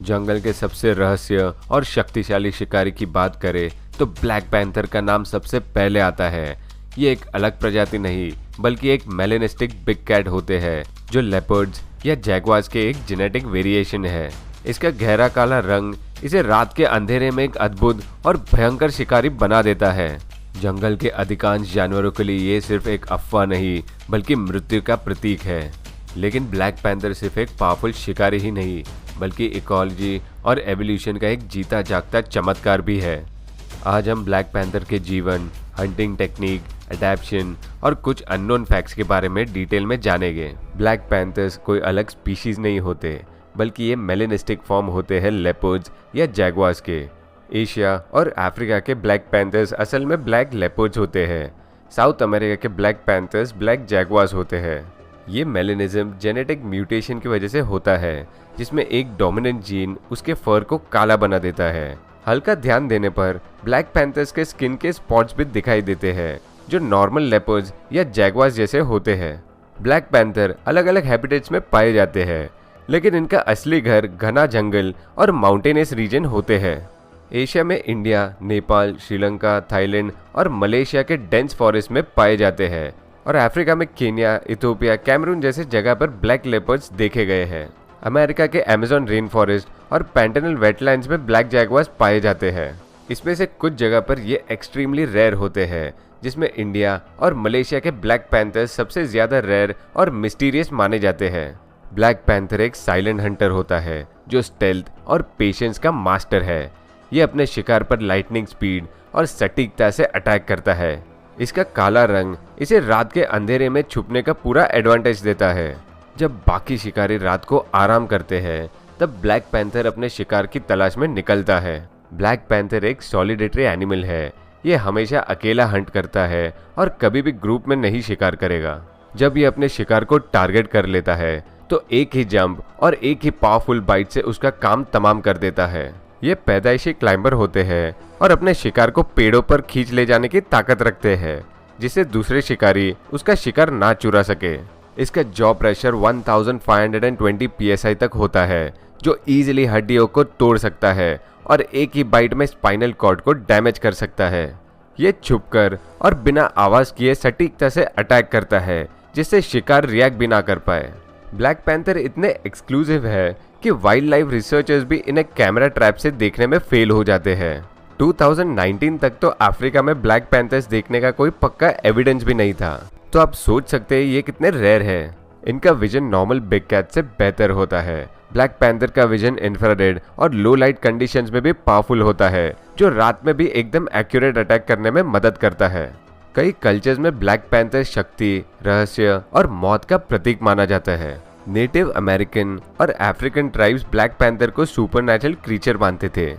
जंगल के सबसे रहस्य और शक्तिशाली शिकारी की बात करें तो ब्लैक पैंथर का नाम सबसे पहले आता है। ये एक अलग प्रजाति नहीं बल्कि एक मेलेनिस्टिक बिग कैट होते हैं जो लेपर्ड्स या जैगवार्स के एक जेनेटिक वेरिएशन है। इसका गहरा काला रंग इसे रात के अंधेरे में एक अद्भुत और भयंकर शिकारी बना देता है। जंगल के अधिकांश जानवरों के लिए ये सिर्फ एक अफवाह नहीं बल्कि मृत्यु का प्रतीक है। लेकिन ब्लैक पैंथर सिर्फ एक पावरफुल शिकारी ही नहीं बल्कि इकोलॉजी और एवोल्यूशन का एक जीता जागता चमत्कार भी है। आज हम ब्लैक पैंथर के जीवन, हंटिंग टेक्निक, अडैप्शन और कुछ अननोन फैक्ट्स के बारे में डिटेल में जानेंगे। ब्लैक पैंथर्स कोई अलग स्पीशीज नहीं होते बल्कि ये मेलेनिस्टिक फॉर्म होते हैं लेपर्ड्स या जैगवार्स के। एशिया और अफ्रीका के ब्लैक पैंथर्स असल में ब्लैक लेपर्ड्स होते हैं। साउथ अमेरिका के ब्लैक पैंथर्स ब्लैक जैगवार्स होते हैं। ये मेलेनिज्म जेनेटिक म्यूटेशन की वजह से होता है जिसमें एक डोमिनेंट जीन उसके फर को काला बना देता है। हल्का ध्यान देने पर ब्लैक पैंथर्स के स्किन के स्पॉट्स भी दिखाई देते हैं जो नॉर्मल लेपर्ड्स या जैगवार्स जैसे होते हैं। ब्लैक पैंथर अलग अलग हैबिटेट्स में पाए जाते हैं लेकिन इनका असली घर घना जंगल और माउंटेनियस रीजन होते हैं। एशिया में इंडिया, नेपाल, श्रीलंका, थाईलैंड और मलेशिया के डेंस फॉरेस्ट में पाए जाते हैं और अफ्रीका में केन्या, इथियोपिया, कैमरून जैसे जगह पर ब्लैक लेपर्ड्स देखे गए हैं। अमेरिका के अमेज़न रेन फॉरेस्ट और पैंटेनल वेटलैंड्स में ब्लैक जैगवार्स पाए जाते हैं। इसमें से कुछ जगह पर ये एक्सट्रीमली रेयर होते हैं जिसमें इंडिया और मलेशिया के ब्लैक पैंथर्स सबसे ज्यादा रेयर और मिस्टीरियस माने जाते हैं। ब्लैक पैंथर एक साइलेंट हंटर होता है जो स्टेल्थ और पेशेंस का मास्टर है। ये अपने शिकार पर लाइटनिंग स्पीड और सटीकता से अटैक करता है। इसका काला रंग इसे रात के अंधेरे में छुपने का पूरा एडवांटेज देता है। जब बाकी शिकारी रात को आराम करते हैं तब ब्लैक पैंथर अपने शिकार की तलाश में निकलता है। ब्लैक पैंथर एक सॉलिडेटरी एनिमल है। ये हमेशा अकेला हंट करता है और कभी भी ग्रुप में नहीं शिकार करेगा। जब ये अपने शिकार को टारगेट कर लेता है तो एक ही जंप और एक ही पावरफुल बाइट से उसका काम तमाम कर देता है। ये पैदाइशी क्लाइंबर होते हैं और अपने शिकार को पेड़ों पर खींच ले जाने की ताकत रखते हैं जिससे दूसरे शिकारी उसका शिकार ना चुरा सके। इसका जॉ प्रेशर 1520 psi तक होता है जो इजीली हड्डियों को तोड़ सकता है और एक ही बाइट में स्पाइनल कॉर्ड को डैमेज कर सकता है। ये छुपकर और बिना आवाज किए सटीकता से अटैक करता है जिससे शिकार रिएक्ट भी ना कर पाए। ब्लैक पैंथर इतने एक्सक्लूसिव है कि वाइल्ड लाइफ रिसर्चर्स भी इन्हें कैमरा ट्रैप से देखने में फेल हो जाते हैं। 2019 तक तो अफ्रीका में ब्लैक पैंथर्स देखने का कोई पक्का एविडेंस भी नहीं था। तो आप सोच सकते हैं ये कितने रेयर है। इनका विजन नॉर्मल बिग कैट से बेहतर होता है। ब्लैक पैंथर का विजन इंफ्रारेड और लो लाइट कंडीशंस में भी पावरफुल होता है जो रात में भी एकदम एक्यूरेट अटैक करने में मदद करता है। कई कल्चर्स में ब्लैक पैंथर शक्ति, रहस्य और मौत का प्रतीक माना जाता है। नेटिव अमेरिकन और अफ्रीकन ट्राइब्स ब्लैक पैंथर को सुपरनैचुरल क्रीचर मानते थे।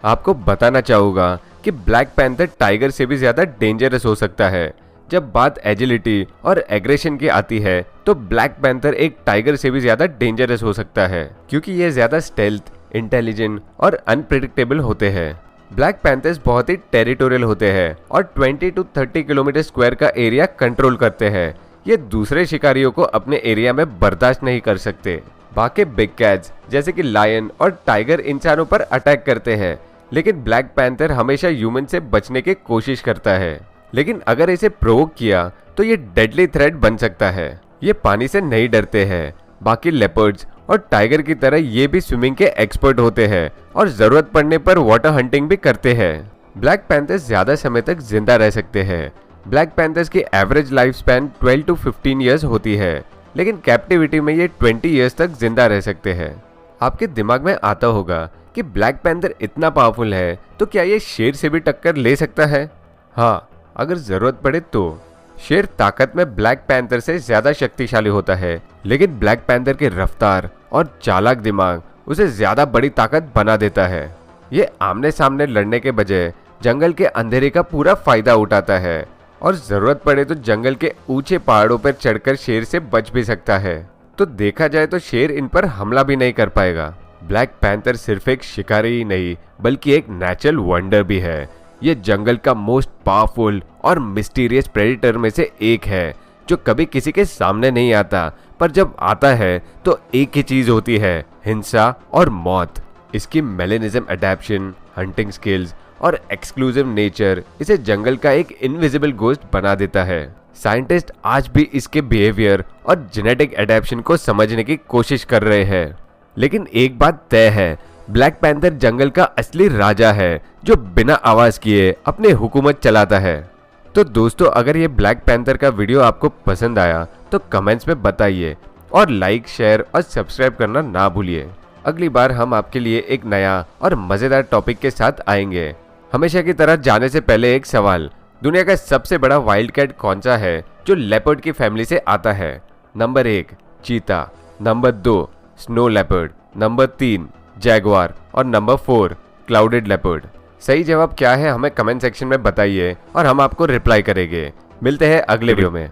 आपको बताना चाहूंगा कि ब्लैक पैंथर टाइगर से भी ज्यादा डेंजरस हो सकता है। जब बात एजिलिटी और एग्रेशन की आती है तो ब्लैक पैंथर एक टाइगर से भी ज्यादा डेंजरस हो सकता है क्योंकि ये ज्यादा स्टेल्थ, इंटेलिजेंट और अनप्रेडिक्टेबल होते हैं। ब्लैक पैंथर्स बहुत ही टेरिटोरियल होते हैं और 20 to 30 किलोमीटर स्क्वायर का एरिया कंट्रोल करते हैं। ये दूसरे शिकारियों को अपने एरिया में बर्दाश्त नहीं कर सकते। बाकी बिग कैट्स जैसे कि लायन और टाइगर इंसानों पर अटैक करते हैं लेकिन ब्लैक पैंथर हमेशा ह्यूमन से बचने की कोशिश करता है। लेकिन अगर इसे प्रोवोक किया तो ये डेडली थ्रेट बन सकता है। ये पानी से नहीं डरते हैं। बाकी लेपर्ड्स और टाइगर की तरह ये भी स्विमिंग के एक्सपर्ट होते हैं और जरूरत पड़ने पर वाटर हंटिंग भी करते हैं। ब्लैक पैंथर्स ज्यादा समय तक जिंदा रह सकते हैं। ब्लैक पैंथर्स की average life span 12 to 15 years होती है लेकिन कैप्टिविटी में ये 20 ईयर्स तक जिंदा रह सकते हैं। आपके दिमाग में आता होगा कि ब्लैक पैंथर इतना पावरफुल है तो क्या ये शेर से भी टक्कर ले सकता है? हाँ, अगर जरूरत पड़े तो। शेर ताकत में ब्लैक पैंथर से ज्यादा शक्तिशाली होता है लेकिन ब्लैक पैंथर की रफ्तार और चालाक दिमाग उसे ज्यादा बड़ी ताकत बना देता है। ये आमने सामने लड़ने के बजाय जंगल के अंधेरे का पूरा फायदा उठाता है और जरूरत पड़े तो जंगल के ऊंचे पहाड़ों पर चढ़कर शेर से बच भी सकता है। तो देखा जाए तो शेर इन पर हमला भी नहीं कर पाएगा। ब्लैक पैंथर सिर्फ एक शिकारी ही नहीं बल्कि एक नेचुरल वंडर भी है। ये जंगल का मोस्ट पावरफुल और मिस्टीरियस प्रेडेटर में से एक है जो कभी किसी के सामने नहीं आता, पर जब आता है तो एक ही चीज होती है, हिंसा और मौत। इसकी मेलेनिज्म अडेप्शन, हंटिंग स्किल्स और एक्सक्लूसिव नेचर इसे जंगल का एक इनविजिबल गोस्ट बना देता है। साइंटिस्ट आज भी इसके बिहेवियर और जेनेटिक एडेप्शन को समझने की कोशिश कर रहे हैं। लेकिन एक बात तय है, ब्लैक पैंथर जंगल का असली राजा है जो बिना आवाज किए अपनी हुकूमत चलाता है। तो दोस्तों, अगर ये ब्लैक पैंथर का वीडियो आपको पसंद आया तो कमेंट्स में बताइए और लाइक, शेयर और सब्सक्राइब करना ना भूलिए। अगली बार हम आपके लिए एक नया और मजेदार टॉपिक के साथ आएंगे। हमेशा की तरह जाने से पहले एक सवाल, दुनिया का सबसे बड़ा वाइल्ड कैट कौन सा है जो लेपर्ड की फैमिली से आता है? नंबर 1 चीता, number 2 snow leopard, number 3 Jaguar और नंबर 4 क्लाउडेड लेपर्ड। सही जवाब क्या है हमें कमेंट सेक्शन में बताइए और हम आपको रिप्लाई करेंगे। मिलते हैं अगले वीडियो में।